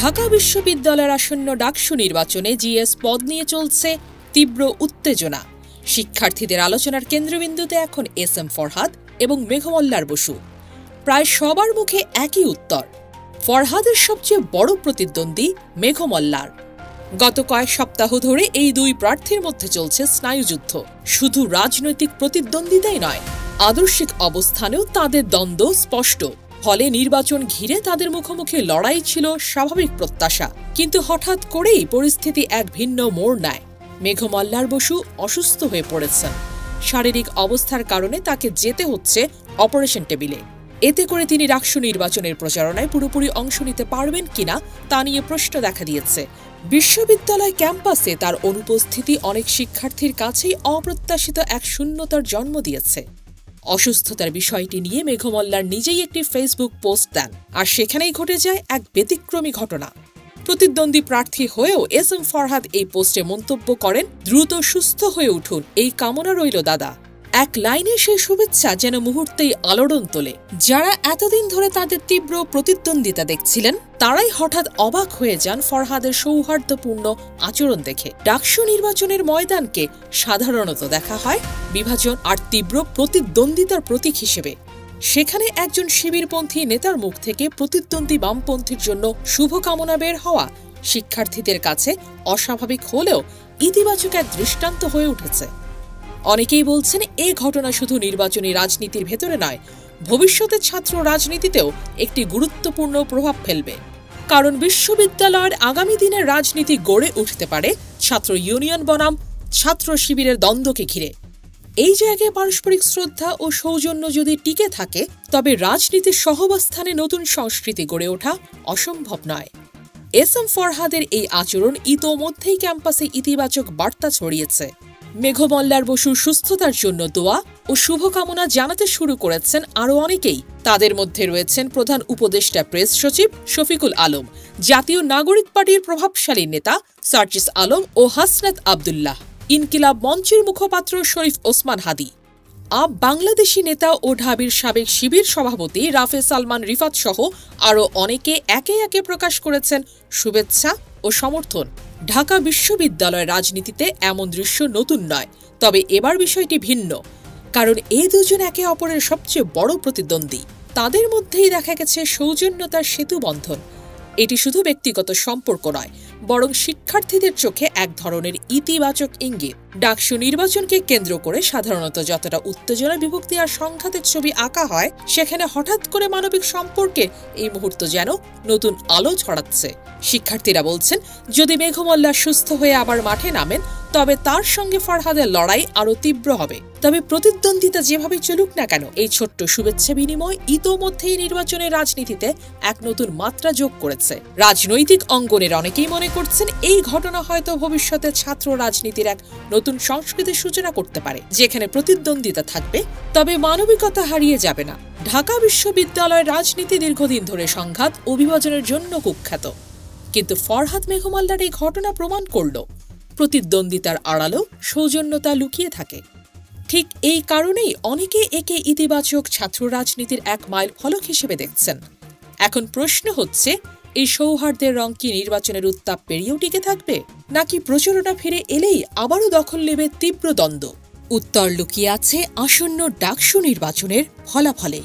ঢাকা বিশ্ববিদ্যালয়ের আসন্ন ডাকসু নির্বাচনে জিএস পদ নিয়ে চলছে তীব্র উত্তেজনা। শিক্ষার্থীদের আলোচনার কেন্দ্রবিন্দুতে এখন এস এম ফরহাদ এবং মেঘমল্লার বসু। প্রায় সবার মুখে একই উত্তর, ফরহাদের সবচেয়ে বড় প্রতিদ্বন্দ্বী মেঘমল্লার। গত কয়েক সপ্তাহ ধরে এই দুই প্রার্থীর মধ্যে চলছে স্নায়ুযুদ্ধ। শুধু রাজনৈতিক প্রতিদ্বন্দ্বিতাই নয়, আদর্শিক অবস্থানেও তাদের দ্বন্দ্ব স্পষ্ট। ফলে নির্বাচন ঘিরে তাদের মুখোমুখি লড়াই ছিল স্বাভাবিক প্রত্যাশা, কিন্তু হঠাৎ করেই পরিস্থিতি এক ভিন্ন মোড় নেয়। মেঘমল্লার বসু অসুস্থ হয়ে পড়েছেন। শারীরিক অবস্থার কারণে তাকে যেতে হচ্ছে অপারেশন টেবিলে। এতে করে তিনি ডাকসু নির্বাচনের প্রচারণায় পুরোপুরি অংশ নিতে পারবেন কিনা তা নিয়ে প্রশ্ন দেখা দিয়েছে। বিশ্ববিদ্যালয় ক্যাম্পাসে তার অনুপস্থিতি অনেক শিক্ষার্থীর কাছেই অপ্রত্যাশিত এক শূন্যতার জন্ম দিয়েছে। অসুস্থতার বিষয়টি নিয়ে মেঘমল্লার নিজেই একটি ফেসবুক পোস্ট দেন, আর সেখানেই ঘটে যায় এক ব্যতিক্রমী ঘটনা। প্রতিদ্বন্দ্বী প্রার্থী হয়েও এস এম ফরহাদ এই পোস্টে মন্তব্য করেন, দ্রুত সুস্থ হয়ে উঠুন, এই কামনা রইল দাদা। এক লাইনে সেই শুভেচ্ছা যেন মুহূর্তেই আলোড়ন তোলে। যারা এতদিন ধরে তাদের তীব্র প্রতিদ্বন্দ্বিতা দেখছিলেন, তারাই হঠাৎ অবাক হয়ে যান ফরহাদের সৌহার্দ্যপূর্ণ আচরণ দেখে। ডাকসু নির্বাচনের ময়দানকে সাধারণত দেখা হয় বিভাজন আর তীব্র প্রতিদ্বন্দ্বিতার প্রতীক হিসেবে। সেখানে একজন শিবিরপন্থী নেতার মুখ থেকে প্রতিদ্বন্দ্বী বামপন্থীর জন্য শুভকামনা বের হওয়া শিক্ষার্থীদের কাছে অস্বাভাবিক হলেও ইতিবাচক এক দৃষ্টান্ত হয়ে উঠেছে। অনেকেই বলছেন, এই ঘটনা শুধু নির্বাচনী রাজনীতির ভেতরে নয়, ভবিষ্যতে ছাত্র রাজনীতিতেও একটি গুরুত্বপূর্ণ প্রভাব ফেলবে। কারণ বিশ্ববিদ্যালয়ের আগামী দিনের রাজনীতি গড়ে উঠতে পারে ছাত্র ইউনিয়ন বনাম ছাত্র শিবিরের দ্বন্দ্বকে ঘিরে। এই জায়গায় পারস্পরিক শ্রদ্ধা ও সৌজন্য যদি টিকে থাকে, তবে রাজনীতির সহাবস্থানে নতুন সংস্কৃতি গড়ে ওঠা অসম্ভব নয়। এস এম ফরহাদের এই আচরণ ইতোমধ্যেই ক্যাম্পাসে ইতিবাচক বার্তা ছড়িয়েছে। মেঘমল্লার বসুর সুস্থতার জন্য দোয়া ও শুভকামনা জানাতে শুরু করেছেন আরও অনেকেই। তাদের মধ্যে রয়েছেন প্রধান উপদেষ্টা প্রেস সচিব শফিকুল আলম, জাতীয় নাগরিক পার্টির প্রভাবশালী নেতা সার্জিস আলম ও হাসনাত আবদুল্লাহ, ইনকিলাব মঞ্চের মুখপাত্র শরীফ ওসমান হাদি, আপ বাংলাদেশি নেতা ও ঢাবির সাবেক শিবির সভাপতি রাফে সালমান রিফাত সহ আরও অনেকে একে একে প্রকাশ করেছেন শুভেচ্ছা ও সমর্থন। ঢাকা বিশ্ববিদ্যালয়ের রাজনীতিতে এমন দৃশ্য নতুন নয়, তবে এবার বিষয়টি ভিন্ন। কারণ এই দুজন একে অপরের সবচেয়ে বড় প্রতিদ্বন্দ্বী। তাদের মধ্যেই দেখা গেছে সৌজন্যতার সেতু বন্ধন। এটি শুধু ব্যক্তিগত সম্পর্ক নয়, বরং শিক্ষার্থীদের চোখে এক ধরনের ইতিবাচক ইঙ্গিত। ডাকসু নির্বাচনকে কেন্দ্র করে সাধারণত যতটা উত্তেজনা, বিভক্তি আর সংঘাতের ছবি আঁকা হয়, সেখানে হঠাৎ করে মানবিক সম্পর্কের এই মুহূর্ত যেন নতুন আলো ছড়াচ্ছে। শিক্ষার্থীরা বলছেন, যদি মেঘমল্লা সুস্থ হয়ে আবার মাঠে নামেন, তবে তার সঙ্গে ফরহাদের লড়াই আরও তীব্র হবে। তবে প্রতিদ্বন্দ্বিতা যেভাবে চলুক না কেন, এই ছোট্ট শুভেচ্ছা বিনিময় ইতোমধ্যেই নির্বাচনের রাজনীতিতে এক নতুন মাত্রা যোগ করেছে। রাজনৈতিক অঙ্গনের অনেকেই মনে করছেন, এই ঘটনা হয়তো ভবিষ্যতে ছাত্র রাজনীতির এক নতুন সংস্কৃতির সূচনা করতে পারে, যেখানে প্রতিদ্বন্দ্বিতা থাকবে, তবে মানবিকতা হারিয়ে যাবে না। ঢাকা বিশ্ববিদ্যালয়ের রাজনীতি দীর্ঘদিন ধরে সংঘাত ও বিভাজনের জন্য কুখ্যাত, কিন্তু ফরহাদ মেঘমল্লার এই ঘটনা প্রমাণ করল, প্রতিদ্বন্দ্বিতার আড়ালেও সৌজন্যতা লুকিয়ে থাকে। ঠিক এই কারণেই অনেকে একে ইতিবাচক ছাত্র রাজনীতির এক মাইল ফলক হিসেবে দেখছেন। এখন প্রশ্ন হচ্ছে, এই সৌহার্দ্যের রং কি নির্বাচনের উত্তাপ পেরিয়েও টিকে থাকবে, নাকি প্রচারণা ফিরে এলেই আবারও দখল নেবে তীব্র দ্বন্দ্ব? উত্তর লুকিয়ে আছে আসন্ন ডাকসু নির্বাচনের ফলাফলে।